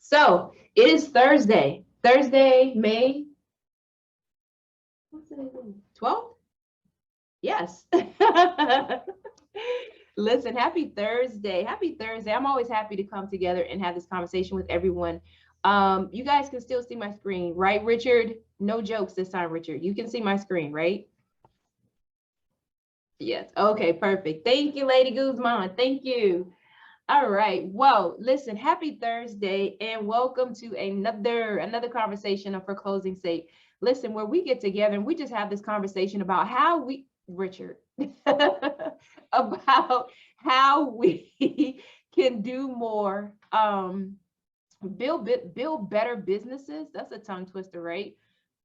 So it is Thursday, May, what's today? 12th? Yes. Listen, happy Thursday. Happy Thursday. I'm always happy to come together and have this conversation with everyone. You guys can still see my screen, right, Richard? No jokes this time, Richard. You can see my screen, right? Yes. Okay, perfect. Thank you, Lady Guzman. Thank you. All right. Well, listen, happy Thursday and welcome to another conversation for closing sake. Listen, where we get together and we just have this conversation about how we, Richard, about how we can do more, build better businesses. That's a tongue twister, right?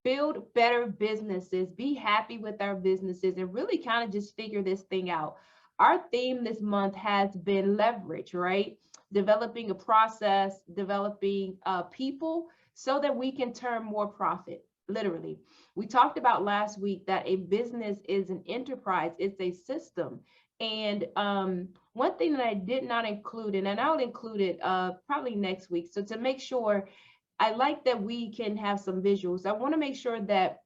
Build better businesses, be happy with our businesses, and really kind of just figure this thing out. Our theme this month has been leverage, right? Developing a process, developing people so that we can turn more profit. Literally, we talked about last week that a business is an enterprise, it's a system. And one thing that I did not include, and I'll include it probably next week. So to make sure, I like that we can have some visuals. I want to make sure that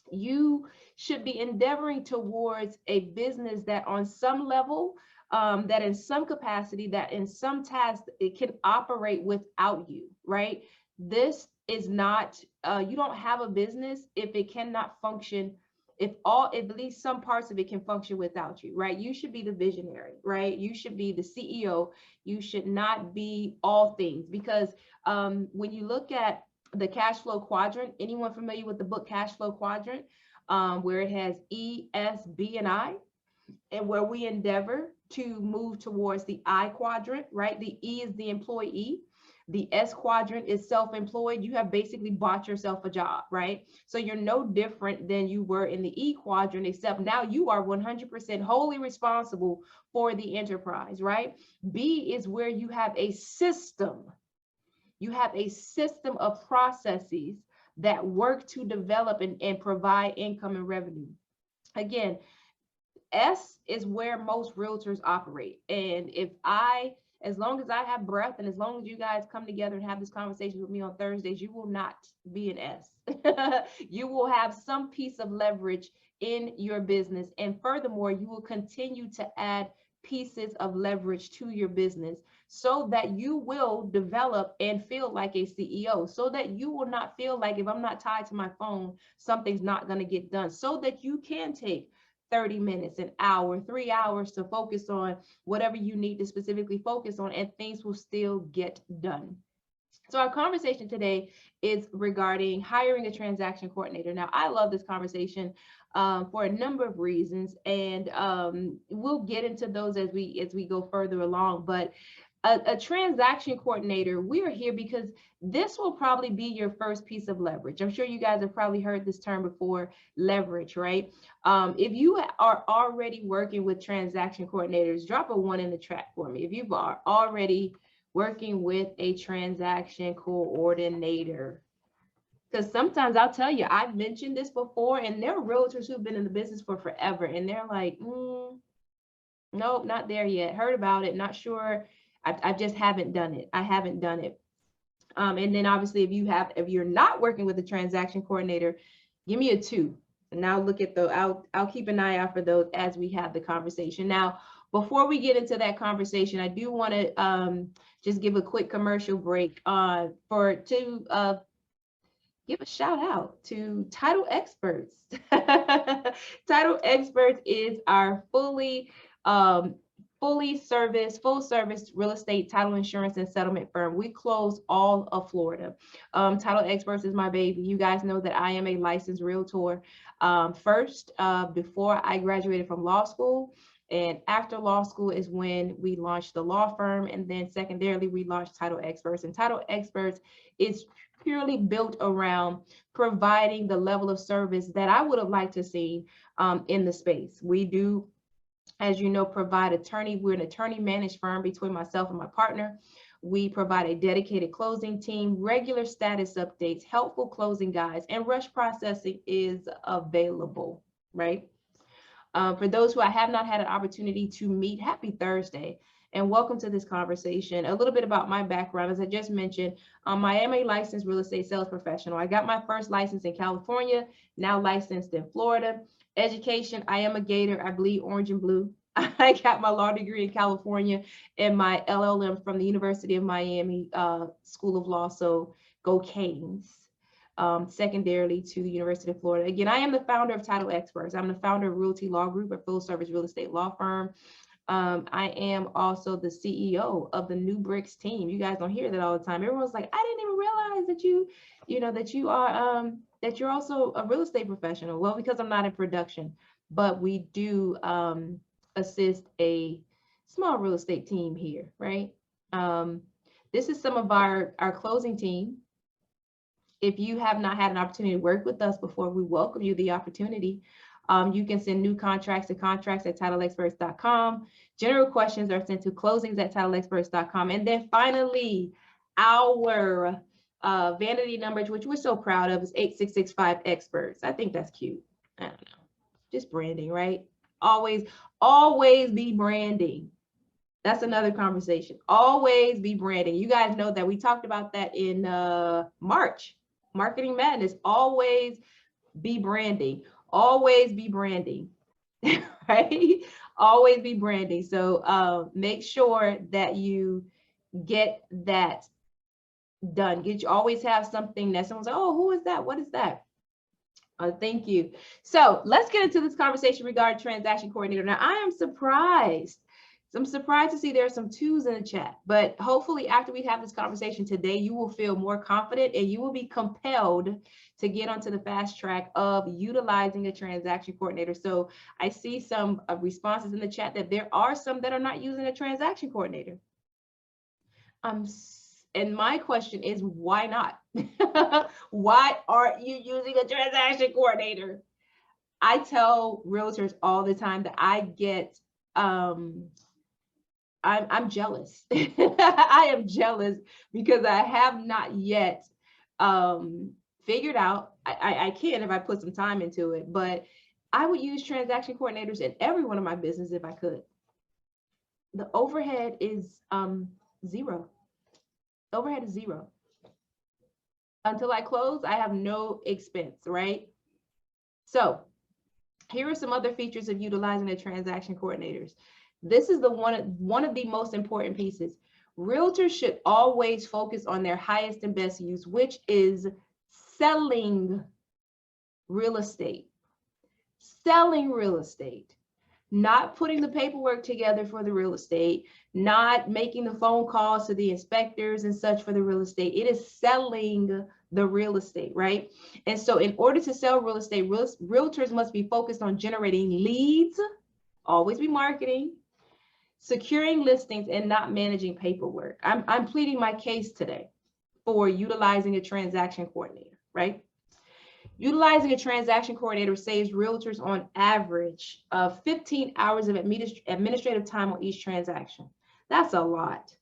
you should be endeavoring towards a business that on some level, that in some capacity, that in some task, it can operate without you, right? This is not, you don't have a business if it cannot function, if at least some parts of it can function without you, right? You should be the visionary, right? You should be the CEO. You should not be all things, because when you look at the cash flow quadrant, anyone familiar with the book Cash Flow Quadrant, where it has E, S, B, and I, and where we endeavor to move towards the I quadrant, right? The E is the employee. The S quadrant is self-employed. You have basically bought yourself a job, right? So you're no different than you were in the E quadrant, except now you are 100% wholly responsible for the enterprise, right? B is where you have a system. You have a system of processes that work to develop and provide income and revenue. Again, S is where most realtors operate. And as long as I have breath and as long as you guys come together and have this conversation with me on Thursdays, you will not be an S. You will have some piece of leverage in your business. And furthermore, you will continue to add pieces of leverage to your business so that you will develop and feel like a CEO, so that you will not feel like if I'm not tied to my phone, something's not going to get done, so that you can take 30 minutes, an hour, 3 hours to focus on whatever you need to specifically focus on, and things will still get done. So our conversation today is regarding hiring a transaction coordinator. Now, I love this conversation for a number of reasons, and we'll get into those as we go further along. But a transaction coordinator, we are here because this will probably be your first piece of leverage. I'm sure you guys have probably heard this term before, leverage, right? If you are already working with transaction coordinators, drop a 1 in the chat for me. If you are already working with a transaction coordinator, because sometimes I'll tell you, I've mentioned this before, and there are realtors who've been in the business for forever, and they're like, nope, not there yet. Heard about it, not sure. I just haven't done it. I haven't done it. And then obviously, if you're not working with a transaction coordinator, give me a 2. And now look at I'll keep an eye out for those as we have the conversation. Now, before we get into that conversation, I do want to just give a quick commercial break to give a shout out to Title Xperts. Title Xperts is our full service real estate title insurance and settlement firm. We close all of Florida. Title Xperts is my baby. You guys know that I am a licensed realtor. First, before I graduated from law school, and after law school is when we launched the law firm, and then secondarily we launched Title Xperts. And Title Xperts is purely built around providing the level of service that I would have liked to see in the space. We do, as you know, provide we're an attorney managed firm between myself and my partner. We provide a dedicated closing team, regular status updates, helpful closing guides, and rush processing is available, right? For those who I have not had an opportunity to meet, happy Thursday. and welcome to this conversation. A little bit about my background. As I just mentioned, I am a licensed real estate sales professional. I got my first license in California, now licensed in Florida. Education, I am a Gator. I bleed orange and blue. I got my law degree in California and my LLM from the University of Miami School of Law. So go Canes. Secondarily to the University of Florida. Again, I am the founder of Title Xperts. I'm the founder of Realty Law Group, a full service real estate law firm. I am also the CEO of the New Bricks team. You guys don't hear that all the time. Everyone's like, I didn't even realize that you are that you're also a real estate professional. Well, because I'm not in production, but we do assist a small real estate team here, right? This is some of our closing team. If you have not had an opportunity to work with us before, we welcome you the opportunity. You can send new contracts to contracts@titlexperts.com. General questions are sent to closings@titlexperts.com. And then finally, our vanity numbers, which we're so proud of, is 8665 Xperts. I think that's cute. I don't know. Just branding, right? Always be branding. That's another conversation. Always be branding. You guys know that we talked about that in March. Marketing Madness. Always be branding. Always be branding. Right? Always be branding. So make sure that you get that done. Always have something that someone's like, oh, who is that? What is that? Thank you. So let's get into this conversation regarding transaction coordinator. Now, I am surprised. I'm surprised to see there are some twos in the chat, but hopefully after we have this conversation today, you will feel more confident and you will be compelled to get onto the fast track of utilizing a transaction coordinator. So I see some responses in the chat that there are some that are not using a transaction coordinator. And my question is, why not? Why aren't you using a transaction coordinator? I tell realtors all the time that I get, I'm jealous. I am jealous because I have not yet figured out, I can if I put some time into it, but I would use transaction coordinators in every one of my businesses if I could. The overhead is zero. Overhead is zero. Until I close, I have no expense, right? So here are some other features of utilizing the transaction coordinators. This is the one of the most important pieces. Realtors should always focus on their highest and best use, which is selling real estate. Selling real estate. Not putting the paperwork together for the real estate, not making the phone calls to the inspectors and such for the real estate. It is selling the real estate, right? And so in order to sell real estate, realtors must be focused on generating leads, always be marketing, securing listings, and not managing paperwork. I'm pleading my case today for utilizing a transaction coordinator, right? Utilizing a transaction coordinator saves realtors on average of 15 hours of administrative time on each transaction. That's a lot.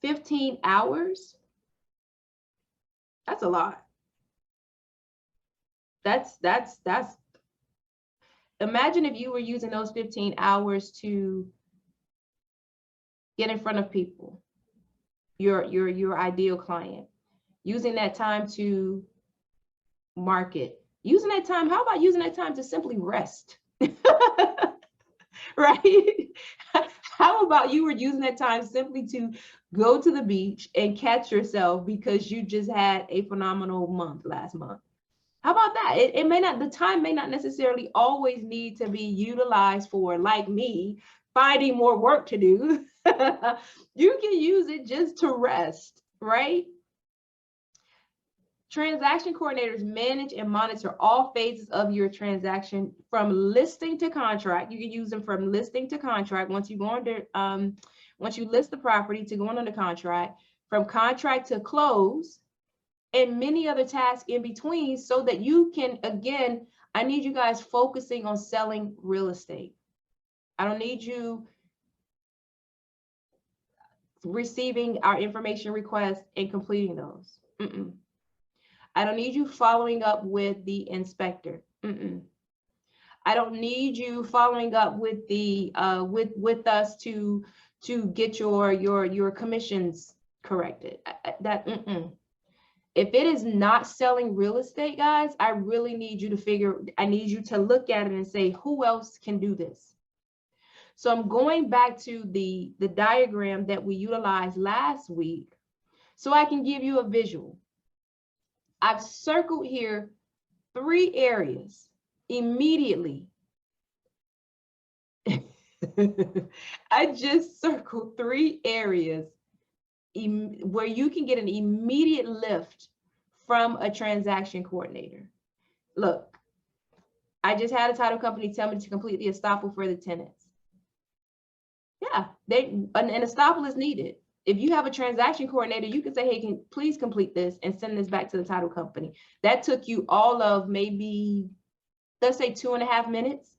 15 hours? That's a lot. That's imagine if you were using those 15 hours to get in front of people, your ideal client, using that time to market, using that time. How about using that time to simply rest? Right? How about you were using that time simply to go to the beach and catch yourself because you just had a phenomenal month last month? How about that? It may not, the time may not necessarily always need to be utilized for, like me, finding more work to do. You can use it just to rest, right? Transaction coordinators manage and monitor all phases of your transaction from listing to contract. You can use them from listing to contract. Once you go under, once you list the property to going under contract, from contract to close, and many other tasks in between, so that you can, again, I need you guys focusing on selling real estate. I don't need you receiving our information requests and completing those. I don't need you following up with the inspector. I don't need you following up with the with us to to get your commissions corrected. If it is not selling real estate, guys, I really need you to look at it and say, who else can do this? So I'm going back to the diagram that we utilized last week so I can give you a visual. I've circled here 3 areas immediately. I just circled 3 areas where you can get an immediate lift from a transaction coordinator. Look, I just had a title company tell me to complete the estoppel for the tenants. Yeah, an estoppel is needed. If you have a transaction coordinator, you can say, hey, please complete this and send this back to the title company. That took you all of maybe, let's say 2.5 minutes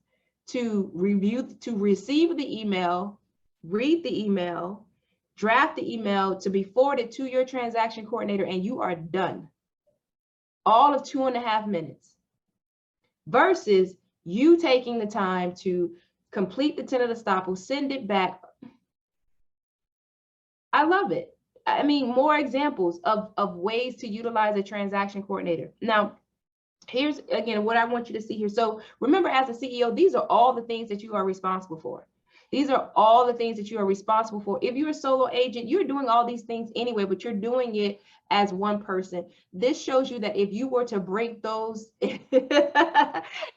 to receive the email, read the email, draft the email to be forwarded to your transaction coordinator, and you are done. All of 2.5 minutes versus you taking the time to complete the tenant estoppel, send it back. I love it. I mean, more examples of ways to utilize a transaction coordinator. Now, here's again what I want you to see here. So remember, as a CEO, these are all the things that you are responsible for. These are all the things that you are responsible for. If you're a solo agent, you're doing all these things anyway, but you're doing it as one person. This shows you that if you were to break those,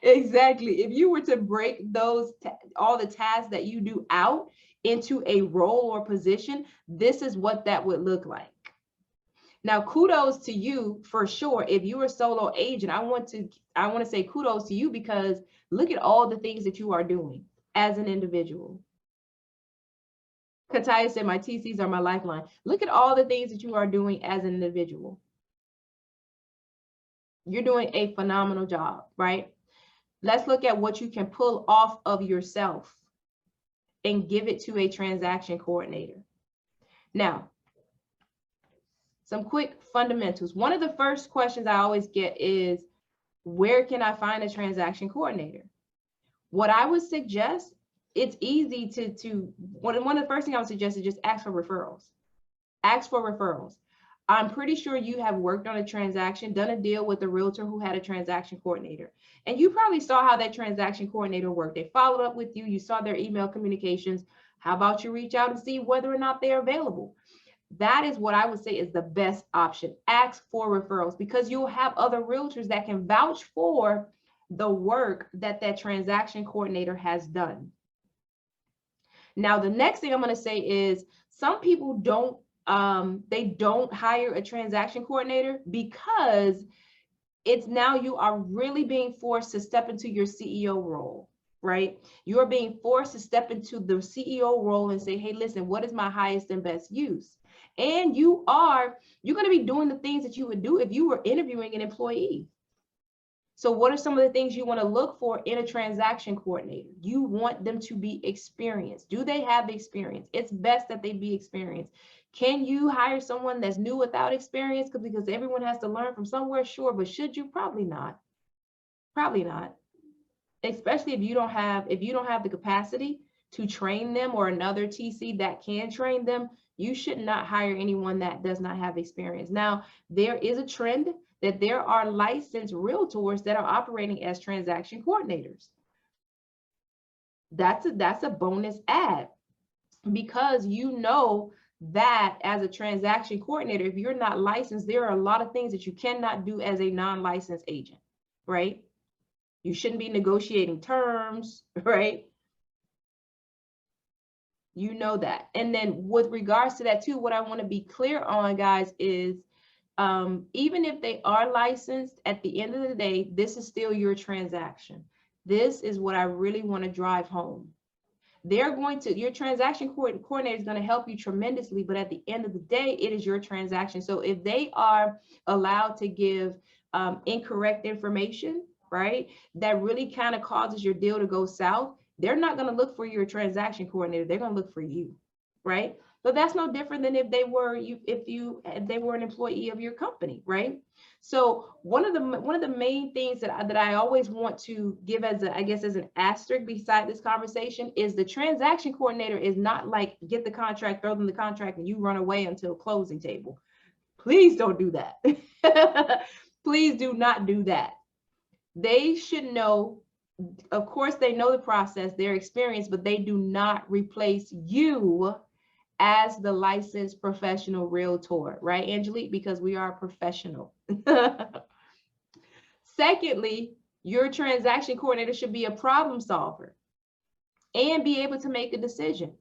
exactly, if you were to break those, all the tasks that you do out into a role or position, this is what that would look like. Now, kudos to you for sure. If you're a solo agent, I want to say kudos to you because look at all the things that you are doing as an individual. Kataya said, my TCs are my lifeline. Look at all the things that you are doing as an individual. You're doing a phenomenal job, right? Let's look at what you can pull off of yourself and give it to a transaction coordinator. Now, some quick fundamentals. One of the first questions I always get is, where can I find a transaction coordinator? What I would suggest, it's easy one of the first things I would suggest is just ask for referrals. Ask for referrals. I'm pretty sure you have worked on a transaction, done a deal with a realtor who had a transaction coordinator. And you probably saw how that transaction coordinator worked. They followed up with you. You saw their email communications. How about you reach out and see whether or not they're available? That is what I would say is the best option. Ask for referrals because you'll have other realtors that can vouch for the work that that transaction coordinator has done. Now, the next thing I'm going to say is some people don't hire a transaction coordinator because it's now you are really being forced to step into your CEO role, right? You're being forced to step into the CEO role and say, hey, listen, what is my highest and best use? And you're going to be doing the things that you would do if you were interviewing an employee. So what are some of the things you want to look for in a transaction coordinator? You want them to be experienced. Do they have the experience? It's best that they be experienced. Can you hire someone that's new without experience? Because everyone has to learn from somewhere, sure, but should you? Probably not. Probably not. Especially if you don't have the capacity to train them or another TC that can train them, you should not hire anyone that does not have experience. Now, there is a trend that there are licensed realtors that are operating as transaction coordinators. That's a bonus add because you know that as a transaction coordinator, if you're not licensed, there are a lot of things that you cannot do as a non-licensed agent, right? You shouldn't be negotiating terms, right? You know that. And then with regards to that too, what I want to be clear on, guys, is even if they are licensed, at the end of the day, this is still your transaction. This is what I really want to drive home. Your transaction coordinator is going to help you tremendously, but at the end of the day, it is your transaction. So if they are allowed to give incorrect information, right, that really kind of causes your deal to go south, they're not going to look for your transaction coordinator. They're going to look for you, right? So that's no different than if they were if they were an employee of your company, right? So one of the main things that I always want to give as a, I guess, as an asterisk beside this conversation is the transaction coordinator is not like get the contract, throw them the contract, and you run away until closing table. Please don't do that. Please do not do that. They should know, of course, they know the process, their experience, but they do not replace you as the licensed professional realtor, right, Angelique? Because we are professional. Secondly, your transaction coordinator should be a problem solver and be able to make a decision.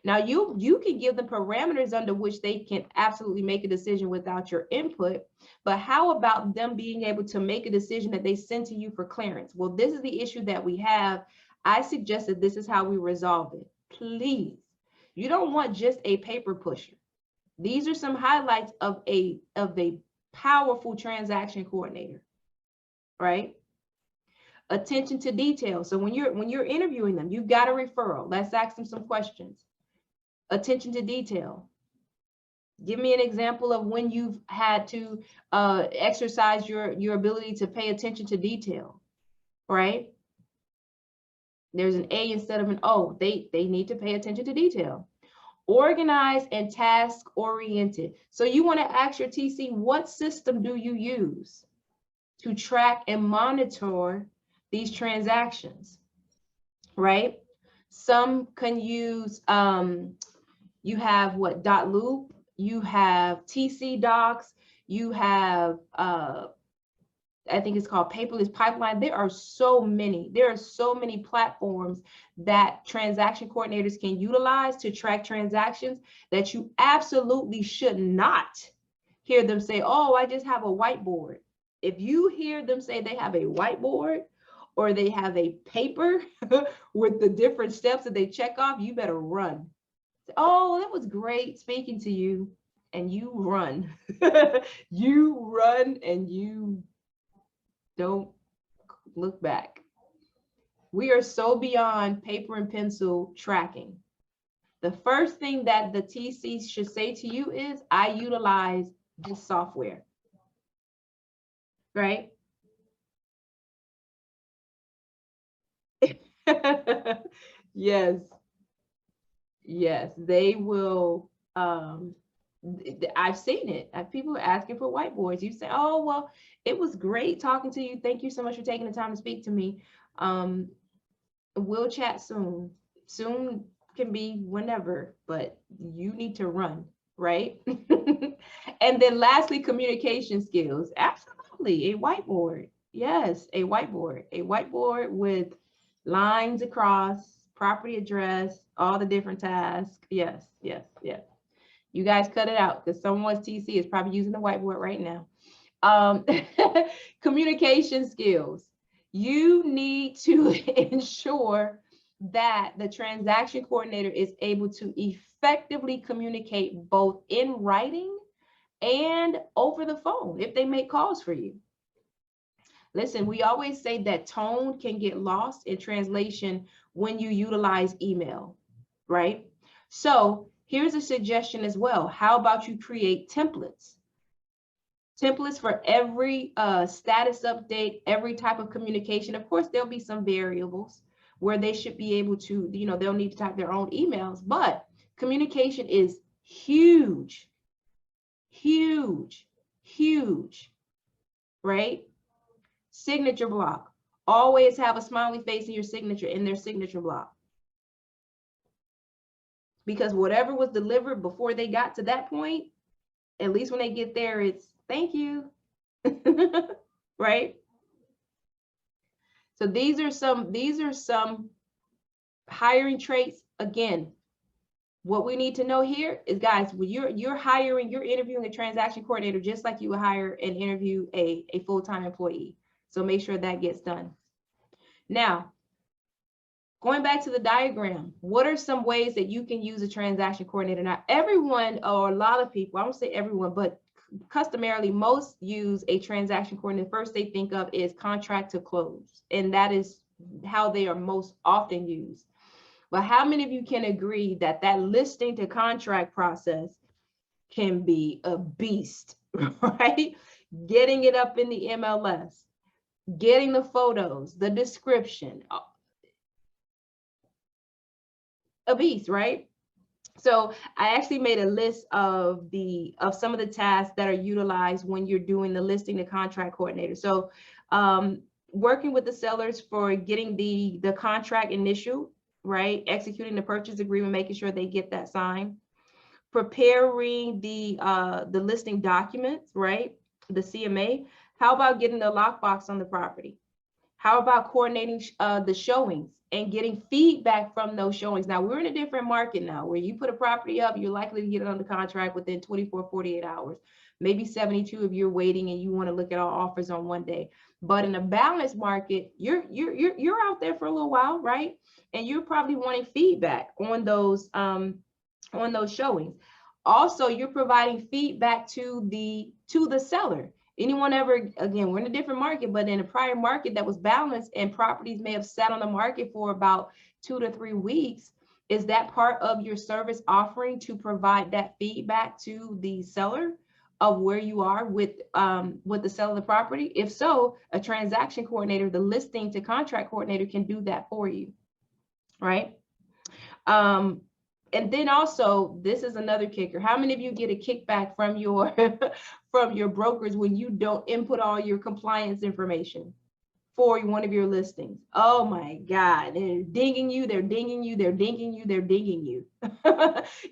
Now, you can give them parameters under which they can absolutely make a decision without your input, but how about them being able to make a decision that they send to you for clearance? Well, this is the issue that we have. I suggest that this is how we resolve it. Please, you don't want just a paper pusher. These are some highlights of a powerful transaction coordinator, right? Attention to detail. So when you're interviewing them, you've got a referral. Let's ask them some questions. Attention to detail. Give me an example of when you've had to exercise your ability to pay attention to detail, right? There's an A instead of an O. They need to pay attention to detail. Organized and task oriented. So you want to ask your TC, what system do you use to track and monitor these transactions, right? Some can use, you have what, .loop, you have TC Docs, you have, I think it's called Paperless Pipeline. There are so many platforms that transaction coordinators can utilize to track transactions that you absolutely should not hear them say, oh, I just have a whiteboard. If you hear them say they have a whiteboard or they have a paper with the different steps that they check off, you better run. Oh, that was great speaking to you. And you run. You run and you don't look back. We are so beyond paper and pencil tracking. The first thing that the TC should say to you is, I utilize this software, right? Yes, yes, they will. I've seen it. People are asking for whiteboards. You say, oh, well, it was great talking to you. Thank you so much for taking the time to speak to me. We'll chat soon. Soon can be whenever, but you need to run, right? And then lastly, communication skills. Absolutely, a whiteboard. Yes, a whiteboard with lines across, property address, all the different tasks. Yes, yes, yes. You guys cut it out because someone's TC is probably using the whiteboard right now. Communication skills. You need to ensure that the transaction coordinator is able to effectively communicate both in writing and over the phone if they make calls for you. Listen, we always say that tone can get lost in translation when you utilize email, right? So here's a suggestion as well. How about you create templates? Templates for every status update, every type of communication. Of course, there'll be some variables where they should be able to, they'll need to type their own emails, but communication is huge, huge, huge, right? Signature block. Always have a smiley face in your signature, in their signature block. Because whatever was delivered before they got to that point, at least when they get there, it's thank you, right? So these are some hiring traits. Again, what we need to know here is, guys, when you're hiring, you're interviewing a transaction coordinator just like you would hire and interview a full-time employee. So make sure that gets done. Now, going back to the diagram, what are some ways that you can use a transaction coordinator? Now, everyone, or a lot of people, I won't say everyone, but customarily most use a transaction coordinator. First they think of is contract to close, and that is how they are most often used. But how many of you can agree that that listing to contract process can be a beast, right? Getting it up in the MLS, getting the photos, the description, a beast, right? So I actually made a list of some of the tasks that are utilized when you're doing the listing to contract coordinator. So working with the sellers for getting the contract initial, right? Executing the purchase agreement, making sure they get that signed. Preparing the listing documents, right? The CMA. How about getting the lockbox on the property? How about coordinating the showings and getting feedback from those showings? Now, we're in a different market now where you put a property up, you're likely to get it under contract within 24, 48 hours, maybe 72 if you're waiting and you want to look at all offers on one day. But in a balanced market, you're out there for a little while, right? And you're probably wanting feedback on those showings. Also, you're providing feedback to the seller. Anyone ever, again, we're in a different market, but in a prior market that was balanced and properties may have sat on the market for about 2 to 3 weeks, is that part of your service offering to provide that feedback to the seller of where you are with the sale of the property? If so, a transaction coordinator, the listing to contract coordinator, can do that for you, right? And then also, this is another kicker. How many of you get a kickback from your from your brokers when you don't input all your compliance information for one of your listings? Oh my God, they're dinging you, they're dinging you, they're dinging you, they're dinging you.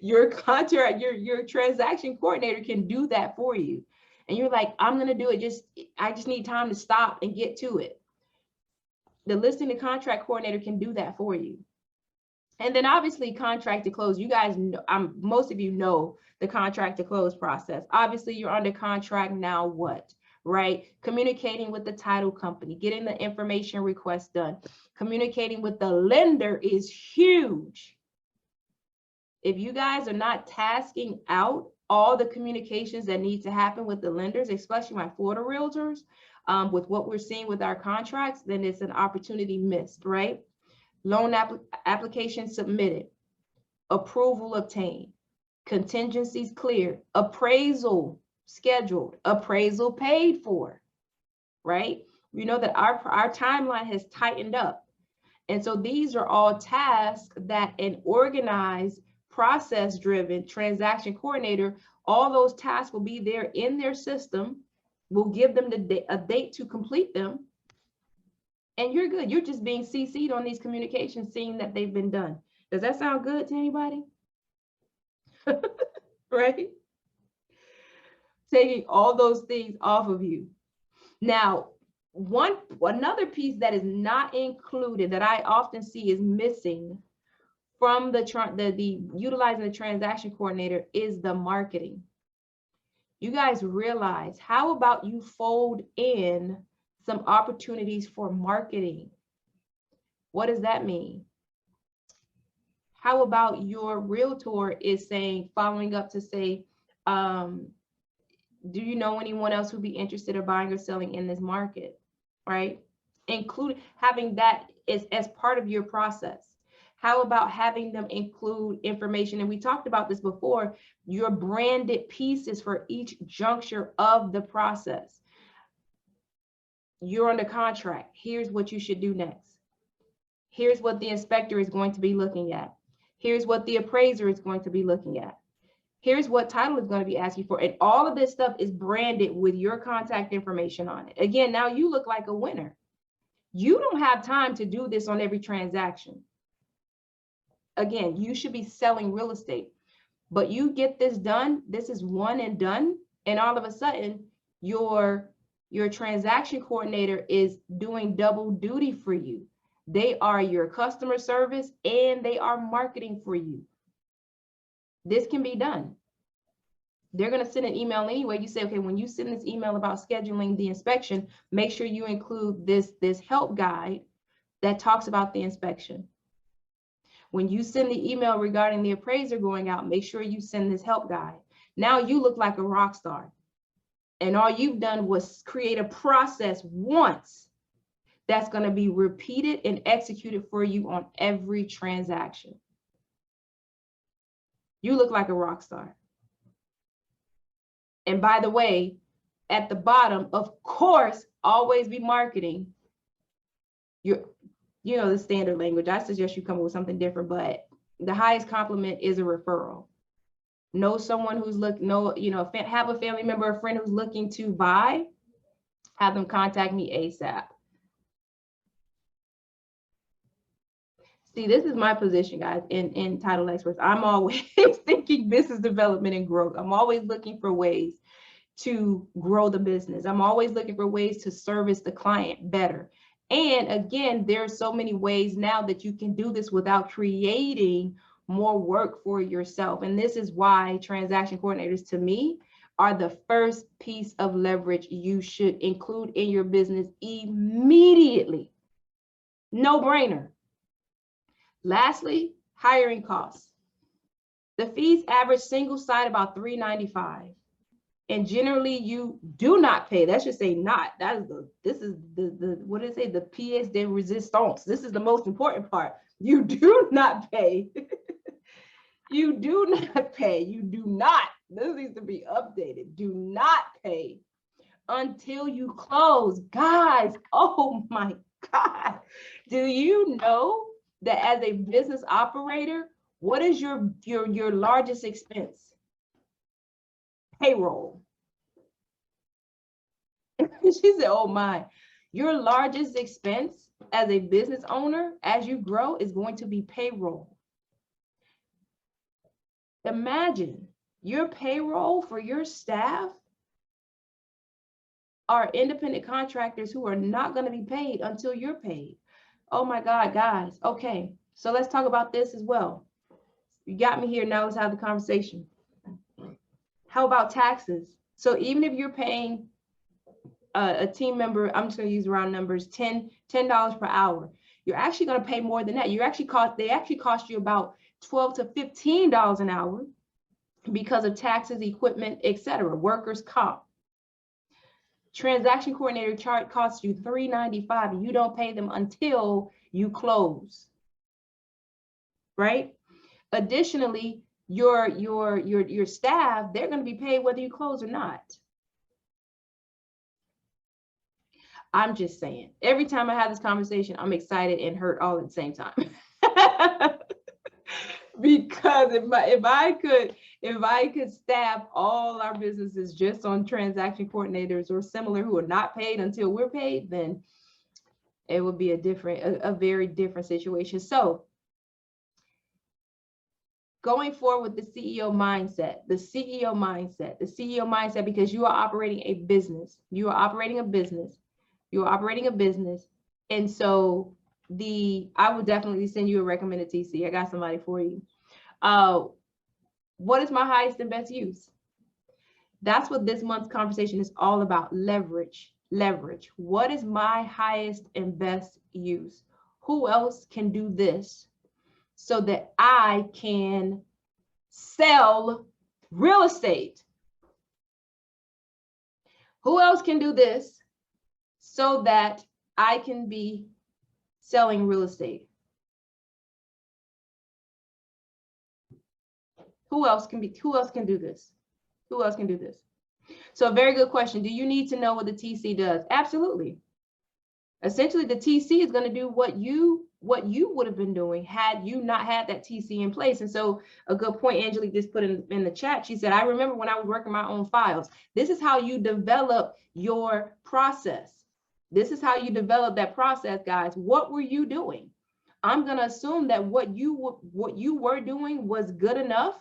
Your contract, your transaction coordinator can do that for you. And you're like, I'm gonna do it, I just need time to stop and get to it. The listing and contract coordinator can do that for you. And then obviously contract to close. You guys know, most of you know the contract to close process. Obviously you're under contract, now what, right? Communicating with the title company, getting the information request done. Communicating with the lender is huge. If you guys are not tasking out all the communications that need to happen with the lenders, especially my Florida realtors, with what we're seeing with our contracts, then it's an opportunity missed, right? Loan application submitted, approval obtained, contingencies cleared, appraisal scheduled, appraisal paid for, right? You know that our timeline has tightened up. And so these are all tasks that an organized, process-driven transaction coordinator, all those tasks will be there in their system. We'll give them a date to complete them. And you're good. You're just being CC'd on these communications, seeing that they've been done. Does that sound good to anybody? Right? Taking all those things off of you. Now, another piece that is not included that I often see is missing from the utilizing the transaction coordinator is the marketing. You guys realize, how about you fold in some opportunities for marketing? What does that mean? How about your realtor is saying, following up to say, do you know anyone else who'd be interested in buying or selling in this market, right? Include having that as part of your process. How about having them include information? And we talked about this before, your branded pieces for each juncture of the process. You're under contract. Here's what you should do next. Here's what the inspector is going to be looking at. Here's what the appraiser is going to be looking at. Here's what title is going to be asking for. And all of this stuff is branded with your contact information on it. Again, now you look like a winner. You don't have time to do this on every transaction. Again, you should be selling real estate, but you get this done. This is one and done. And all of a sudden, your transaction coordinator is doing double duty for you. They are your customer service and they are marketing for you. This can be done. They're going to send an email anyway. You say, okay, when you send this email about scheduling the inspection, make sure you include this help guide that talks about the inspection. When you send the email regarding the appraiser going out, make sure you send this help guide. Now you look like a rock star. And all you've done was create a process once that's going to be repeated and executed for you on every transaction. You look like a rock star. And by the way, at the bottom, of course, always be marketing. You know, the standard language. I suggest you come up with something different, but the highest compliment is a referral. Know someone who's have a family member, a friend who's looking to buy, have them contact me ASAP. See, this is my position, guys, in Title Experts. I'm always thinking business development and growth. I'm always looking for ways to grow the business. I'm always looking for ways to service the client better. And again, there are so many ways now that you can do this without creating more work for yourself. And this is why transaction coordinators, to me, are the first piece of leverage you should include in your business immediately. No brainer. Lastly, hiring costs. The fees average single site about $395. And generally you do not pay. Let's just say not. This is the what do they say? The pièce de résistance. This is the most important part. You do not pay. You do not pay. You do not. This needs to be updated. Do not pay until you close. Guys, oh my God. Do you know that as a business operator, what is your largest expense? Payroll. She said, oh my, your largest expense as a business owner, as you grow, is going to be payroll. Imagine your payroll for your staff are independent contractors who are not going to be paid until you're paid. Oh my God, guys. Okay, so let's talk about this as well. You got me here. Now let's have the conversation. How about taxes? So even if you're paying a team member, I'm just going to use round numbers, $10 per hour, you're actually going to pay more than that. They actually cost you about $12 to $15 an hour because of taxes, equipment, etc., workers' comp. Transaction coordinator chart costs you $395, and you don't pay them until you close, right? Additionally, your staff, they're going to be paid whether you close or not. I'm just saying, every time I have this conversation, I'm excited and hurt all at the same time. Because if I could staff all our businesses just on transaction coordinators or similar who are not paid until we're paid, then it would be a very different situation. So going forward with the CEO mindset, because you are operating a business, and so I would definitely send you a recommended TC. I got somebody for you. What is my highest and best use? That's what this month's conversation is all about. Leverage. What is my highest and best use? Who else can do this so that I can sell real estate? Who else can do this so that I can be selling real estate? Who else can do this? Who else can do this? So a very good question. Do you need to know what the TC does? Absolutely. Essentially, the TC is going to do what you would have been doing had you not had that TC in place. And so a good point Angelique just put in the chat. She said, I remember when I was working my own files. This is how you develop your process. This is how you develop that process, guys. What were you doing? I'm going to assume that what you were doing was good enough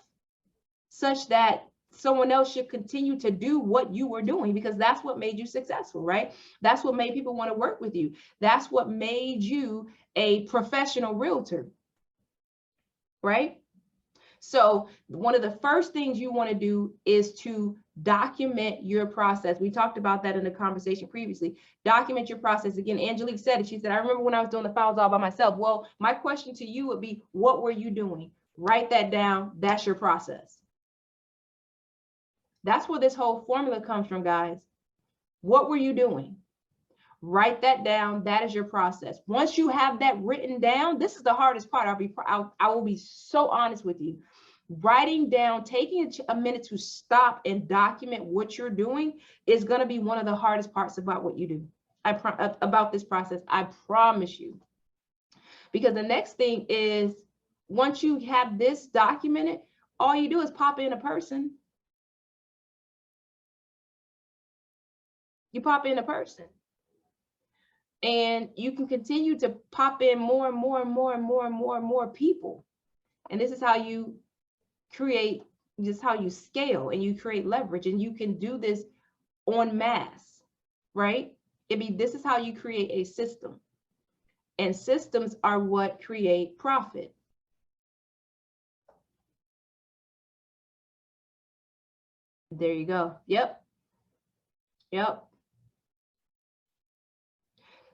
such that someone else should continue to do what you were doing, because that's what made you successful, right? That's what made people want to work with you. That's what made you a professional realtor, right? So one of the first things you want to do is to document your process. We talked about that in the conversation previously. Document your process. Again, Angelique said it. She said, I remember when I was doing the files all by myself. Well, my question to you would be, what were you doing? Write that down. That's your process. That's where this whole formula comes from, guys. What were you doing? Write that down. That is your process. Once you have that written down, this is the hardest part. I will be so honest with you. Writing down, taking a minute to stop and document what you're doing is going to be one of the hardest parts about what you do. About this process, I promise you. Because the next thing is, once you have this documented, all you do is pop in a person. You pop in a person. And you can continue to pop in more and more and more and more and more and more people. And this is how you create, just how you scale and you create leverage. And you can do this en masse, right? This is how you create a system. And systems are what create profit. There you go. Yep.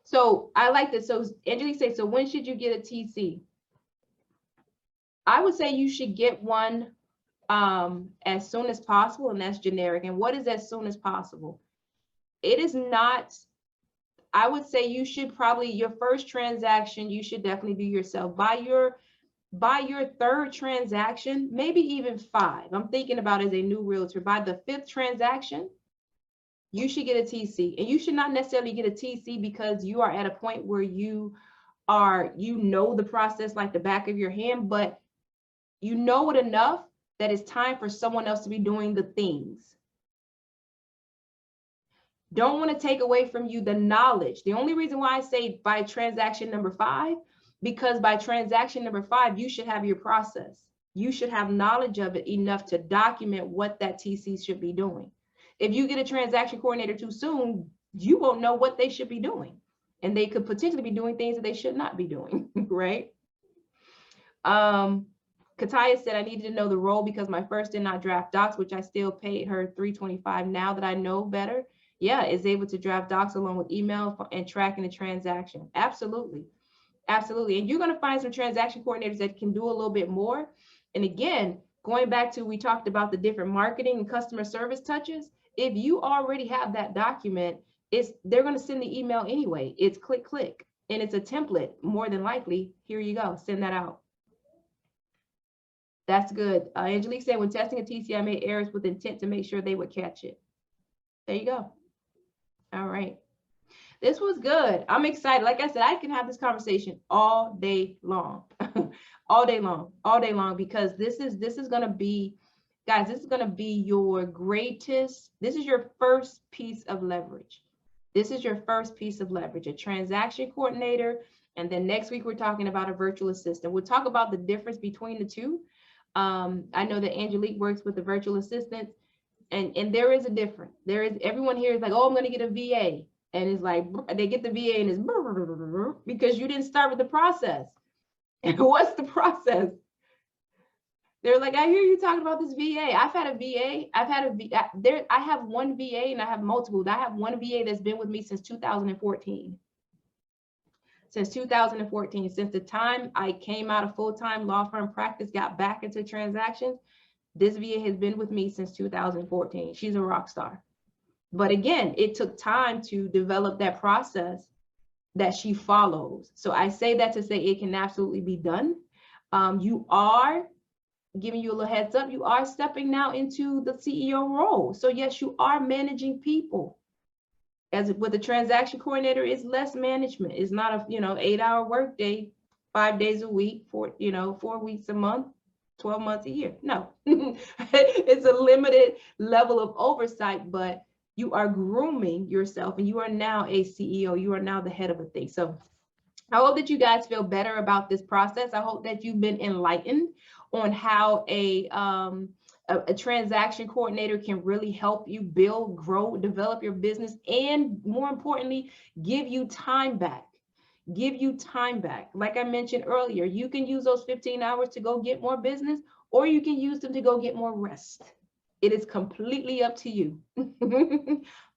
So I like this. So Angelique says, so when should you get a TC? I would say you should get one as soon as possible, and that's generic. And what is as soon as possible? It is not, I would say you should probably, your first transaction, you should definitely do yourself. By your third transaction, maybe even 5. I'm thinking about as a new realtor, by the 5th transaction, you should get a TC. And you should not necessarily get a TC because you are at a point where you know the process like the back of your hand, but you know it enough that it's time for someone else to be doing the things. Don't want to take away from you the knowledge. The only reason why I say by transaction number 5, because by transaction number 5, you should have your process. You should have knowledge of it enough to document what that TC should be doing. If you get a transaction coordinator too soon, you won't know what they should be doing. And they could potentially be doing things that they should not be doing, right? Kataya said, I needed to know the role because my first did not draft docs, which I still paid her $325. Now that I know better, yeah, is able to draft docs along with email and tracking the transaction. Absolutely. Absolutely. And you're going to find some transaction coordinators that can do a little bit more. And again, going back to, we talked about the different marketing and customer service touches. If you already have that document, they're going to send the email anyway. It's click, click, and it's a template. More than likely, here you go. Send that out. That's good. Angelique said, when testing a TC, I made errors with intent to make sure they would catch it. There you go. All right. This was good. I'm excited. Like I said, I can have this conversation all day long, all day long, because this is going to be, guys, this is going to be your greatest. This is your first piece of leverage. This is your first piece of leverage, a transaction coordinator. And then next week, we're talking about a virtual assistant. We'll talk about the difference between the two. I know that Angelique works with the virtual assistants, and there is a difference. Everyone here is like, oh, I'm going to get a VA. And it's like, they get the VA and it's because you didn't start with the process. And what's the process? They're like, I hear you talking about this VA. I've had a VA. I have one VA and I have multiple. I have one VA that's been with me since 2014. Since 2014, since the time I came out of full-time law firm practice, got back into transactions, this VA has been with me since 2014. She's a rock star. But again, it took time to develop that process that she follows. So I say that to say it can absolutely be done. You are, giving you a little heads up, you are stepping now into the CEO role. So yes, you are managing people. As with a transaction coordinator, it's less management. It's not a 8-hour workday, 5 days a week, 4 weeks a month, 12 months a year. No, it's a limited level of oversight, but you are grooming yourself and you are now a CEO. You are now the head of a thing. So I hope that you guys feel better about this process. I hope that you've been enlightened on how a transaction coordinator can really help you build, grow, develop your business, and more importantly, give you time back. Give you time back. Like I mentioned earlier, you can use those 15 hours to go get more business, or you can use them to go get more rest. It is completely up to you.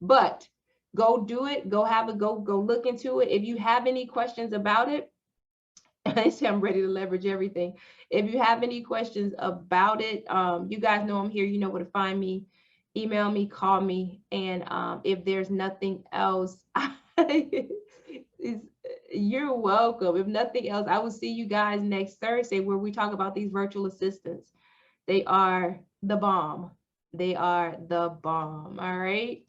But go do it. Go look into it. If you have any questions about it, I say I'm ready to leverage everything. If you have any questions about it, you guys know I'm here. You know where to find me. Email me, call me. And if there's nothing else, You're welcome. If nothing else, I will see you guys next Thursday where we talk about these virtual assistants. They are the bomb. They are the bomb. All right.